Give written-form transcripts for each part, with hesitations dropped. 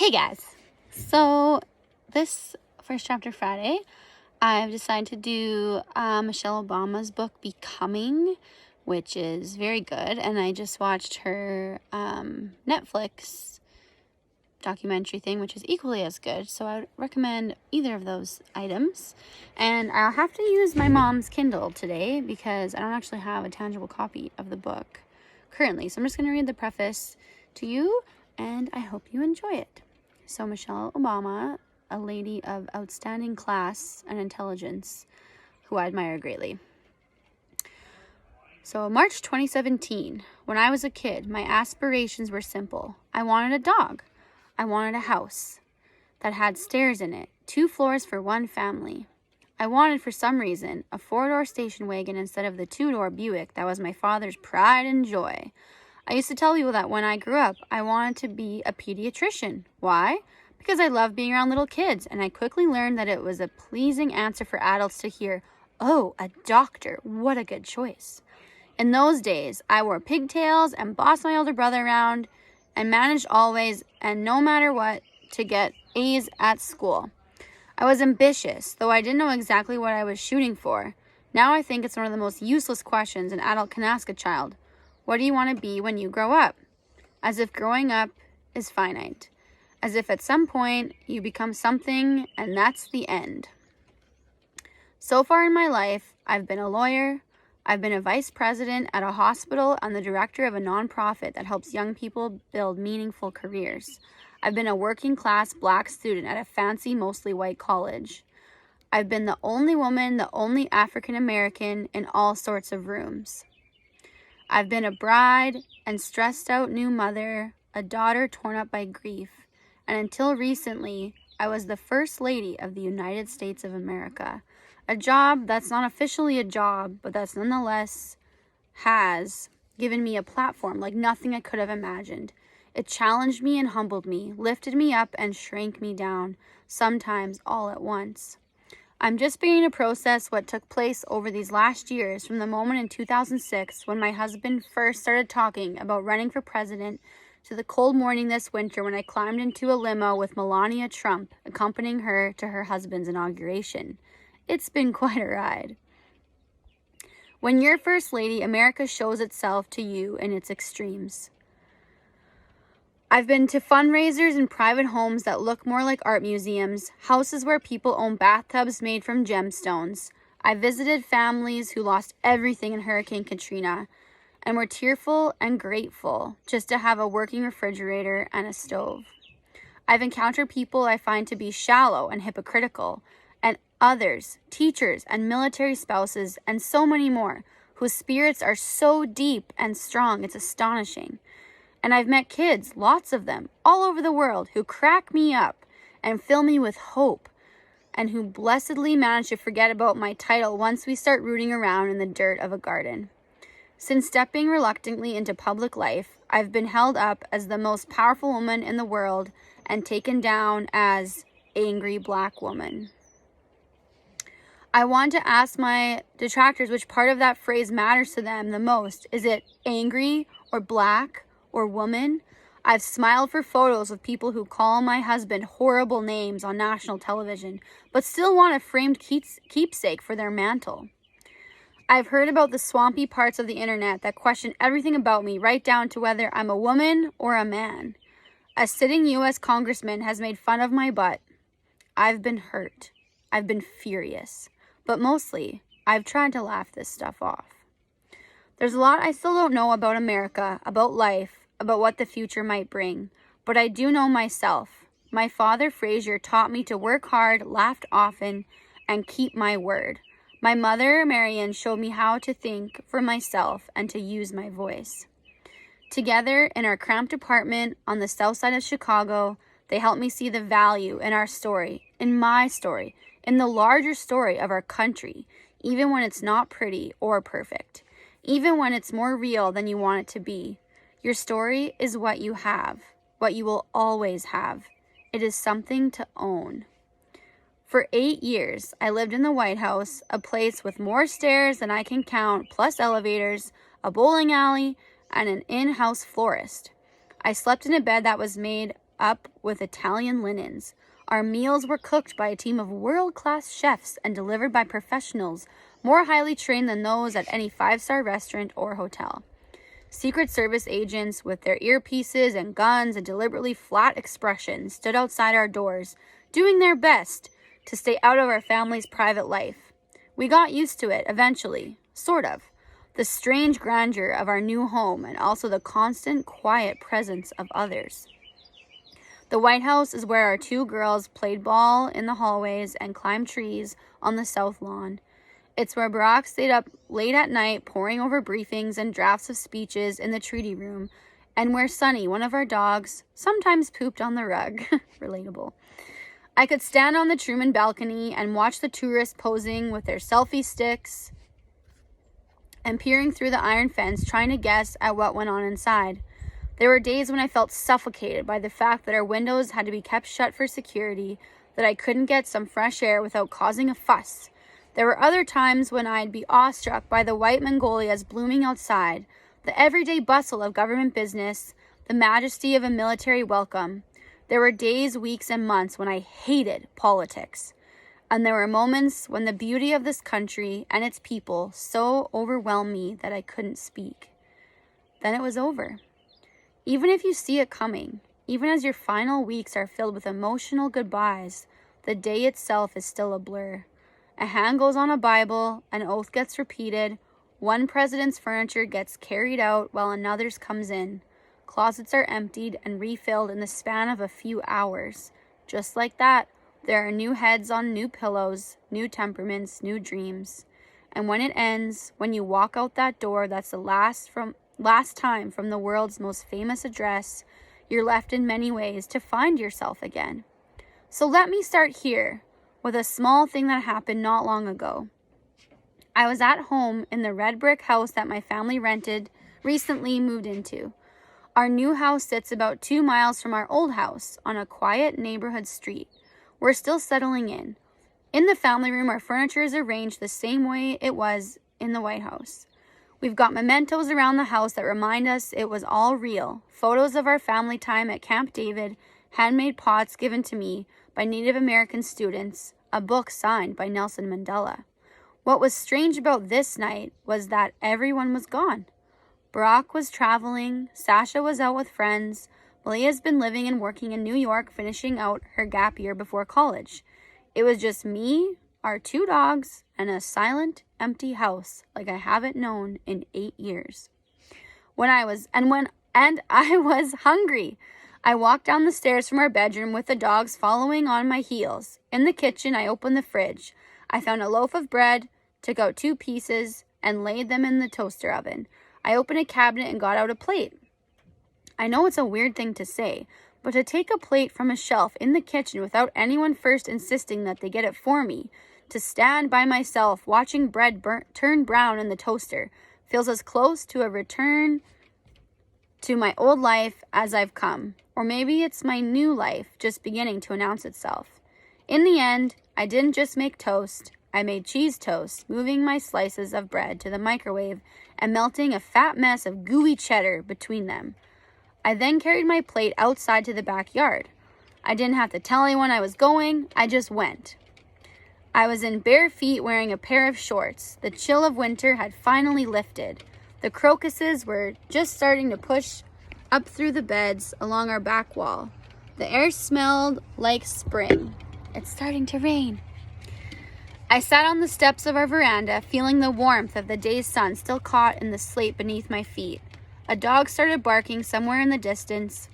Hey guys! So this First Chapter Friday, I've decided to do Michelle Obama's book Becoming, which is very good, and I just watched her Netflix documentary thing, which is equally as good, so I would recommend either of those items. And I'll have to use my mom's Kindle today because I don't actually have a tangible copy of the book currently, so I'm just going to read the preface to you, and I hope you enjoy it. So Michelle Obama, a lady of outstanding class and intelligence who I admire greatly. So March 2017, when I was a kid, my aspirations were simple. I wanted a dog. I wanted a house that had stairs in it, 2 floors for one family. I wanted, for some reason, a 4-door station wagon instead of the 2-door Buick that was my father's pride and joy. I used to tell people that when I grew up, I wanted to be a pediatrician. Why? Because I love being around little kids, and I quickly learned that it was a pleasing answer for adults to hear, "Oh, a doctor, what a good choice." In those days, I wore pigtails and bossed my older brother around and managed always, and no matter what, to get A's at school. I was ambitious, though I didn't know exactly what I was shooting for. Now I think it's one of the most useless questions an adult can ask a child. What do you want to be when you grow up? As if growing up is finite. As if at some point you become something and that's the end. So far in my life, I've been a lawyer, I've been a vice president at a hospital and the director of a nonprofit that helps young people build meaningful careers. I've been a working class black student at a fancy, mostly white college. I've been the only woman, the only African American in all sorts of rooms. I've been a bride and stressed out new mother, a daughter torn up by grief, and until recently, I was the First Lady of the United States of America. A job that's not officially a job, but that's nonetheless has given me a platform like nothing I could have imagined. It challenged me and humbled me, lifted me up and shrank me down, sometimes all at once. I'm just beginning to process what took place over these last years from the moment in 2006 when my husband first started talking about running for president to the cold morning this winter when I climbed into a limo with Melania Trump accompanying her to her husband's inauguration. It's been quite a ride. When you're First Lady, America shows itself to you in its extremes. I've been to fundraisers in private homes that look more like art museums, houses where people own bathtubs made from gemstones. I visited families who lost everything in Hurricane Katrina and were tearful and grateful just to have a working refrigerator and a stove. I've encountered people I find to be shallow and hypocritical, and others, teachers and military spouses, and so many more, whose spirits are so deep and strong it's astonishing. And I've met kids, lots of them, all over the world, who crack me up and fill me with hope, and who blessedly manage to forget about my title once we start rooting around in the dirt of a garden. Since stepping reluctantly into public life, I've been held up as the most powerful woman in the world and taken down as angry black woman. I want to ask my detractors which part of that phrase matters to them the most. Is it angry or black or woman? I've smiled for photos of people who call my husband horrible names on national television, but still want a framed keepsake for their mantle. I've heard about the swampy parts of the internet that question everything about me, right down to whether I'm a woman or a man. A sitting U.S. congressman has made fun of my butt. I've been hurt. I've been furious. But mostly, I've tried to laugh this stuff off. There's a lot I still don't know about America, about life, about what the future might bring. But I do know myself. My father, Fraser, taught me to work hard, laugh often, and keep my word. My mother, Marian, showed me how to think for myself and to use my voice. Together, in our cramped apartment on the south side of Chicago, they helped me see the value in our story, in my story, in the larger story of our country, even when it's not pretty or perfect, even when it's more real than you want it to be. Your story is what you have, what you will always have. It is something to own. For 8 years, I lived in the White House, a place with more stairs than I can count, plus elevators, a bowling alley, and an in-house florist. I slept in a bed that was made up with Italian linens. Our meals were cooked by a team of world-class chefs and delivered by professionals more highly trained than those at any five-star restaurant or hotel. Secret Service agents with their earpieces and guns and deliberately flat expressions stood outside our doors, doing their best to stay out of our family's private life. We got used to it eventually, sort of. The strange grandeur of our new home and also the constant quiet presence of others. The White House is where our two girls played ball in the hallways and climbed trees on the south lawn. It's where Barack stayed up late at night poring over briefings and drafts of speeches in the treaty room, and where Sunny, one of our dogs, sometimes pooped on the rug. Relatable. I could stand on the Truman balcony and watch the tourists posing with their selfie sticks and peering through the iron fence trying to guess at what went on inside. There were days when I felt suffocated by the fact that our windows had to be kept shut for security, that I couldn't get some fresh air without causing a fuss. There were other times when I'd be awestruck by the white magnolias blooming outside, the everyday bustle of government business, the majesty of a military welcome. There were days, weeks, and months when I hated politics. And there were moments when the beauty of this country and its people so overwhelmed me that I couldn't speak. Then it was over. Even if you see it coming, even as your final weeks are filled with emotional goodbyes, the day itself is still a blur. A hand goes on a Bible, an oath gets repeated, one president's furniture gets carried out while another's comes in. Closets are emptied and refilled in the span of a few hours. Just like that, there are new heads on new pillows, new temperaments, new dreams. And when it ends, when you walk out that door, that's the last time from the world's most famous address, you're left in many ways to find yourself again. So let me start here with a small thing that happened not long ago. I was at home in the red brick house that my family recently moved into. Our new house sits about 2 miles from our old house on a quiet neighborhood street. We're still settling in. In the family room, our furniture is arranged the same way it was in the White House. We've got mementos around the house that remind us it was all real. Photos of our family time at Camp David, handmade pots given to me by Native American students, a book signed by Nelson Mandela. What was strange about this night was that everyone was gone. Barack was traveling, Sasha was out with friends, Malia's been living and working in New York, finishing out her gap year before college. It was just me, our 2 dogs, and a silent, empty house like I haven't known in 8 years. I was hungry. I walked down the stairs from our bedroom with the dogs following on my heels. In the kitchen, I opened the fridge. I found a loaf of bread, took out 2 pieces, and laid them in the toaster oven. I opened a cabinet and got out a plate. I know it's a weird thing to say, but to take a plate from a shelf in the kitchen without anyone first insisting that they get it for me, to stand by myself watching bread turn brown in the toaster, feels as close to a return to my old life as I've come. Or maybe it's my new life just beginning to announce itself. In the end, I didn't just make toast. I made cheese toast, moving my slices of bread to the microwave and melting a fat mess of gooey cheddar between them. I then carried my plate outside to the backyard. I didn't have to tell anyone I was going, I just went. I was in bare feet wearing a pair of shorts. The chill of winter had finally lifted. The crocuses were just starting to push up through the beds along our back wall. The air smelled like spring. It's starting to rain. I sat on the steps of our veranda, feeling the warmth of the day's sun still caught in the slate beneath my feet. A dog started barking somewhere in the distance,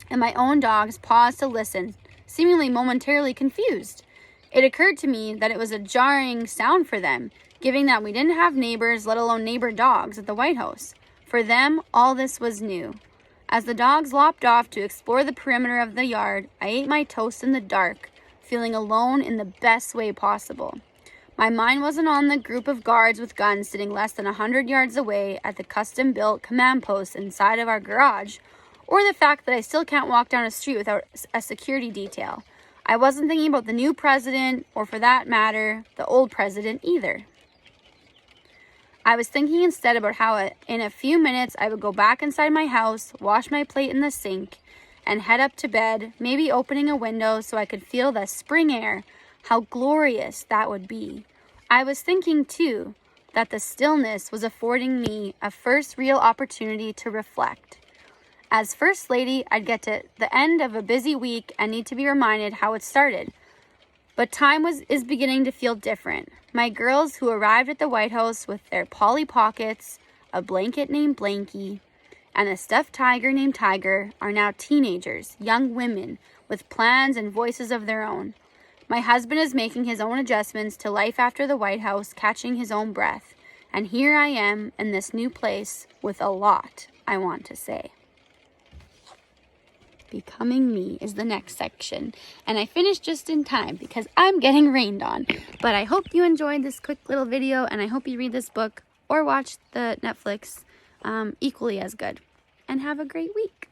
and my own dogs paused to listen, seemingly momentarily confused. It occurred to me that it was a jarring sound for them, given that we didn't have neighbors, let alone neighbor dogs, at the White House. For them, all this was new. As the dogs lopped off to explore the perimeter of the yard, I ate my toast in the dark, feeling alone in the best way possible. My mind wasn't on the group of guards with guns sitting less than 100 yards away at the custom-built command post inside of our garage, or the fact that I still can't walk down a street without a security detail. I wasn't thinking about the new president, or for that matter, the old president either. I was thinking instead about how in a few minutes I would go back inside my house, wash my plate in the sink, and head up to bed, maybe opening a window so I could feel the spring air. How glorious that would be. I was thinking too that the stillness was affording me a first real opportunity to reflect. As First Lady, I'd get to the end of a busy week and need to be reminded how it started. But time is beginning to feel different. My girls who arrived at the White House with their Polly Pockets, a blanket named Blanky, and a stuffed tiger named Tiger are now teenagers, young women with plans and voices of their own. My husband is making his own adjustments to life after the White House, catching his own breath. And here I am in this new place with a lot I want to say. Becoming Me is the next section, and I finished just in time because I'm getting rained on. But I hope you enjoyed this quick little video, and I hope you read this book or watch the Netflix equally as good. And have a great week.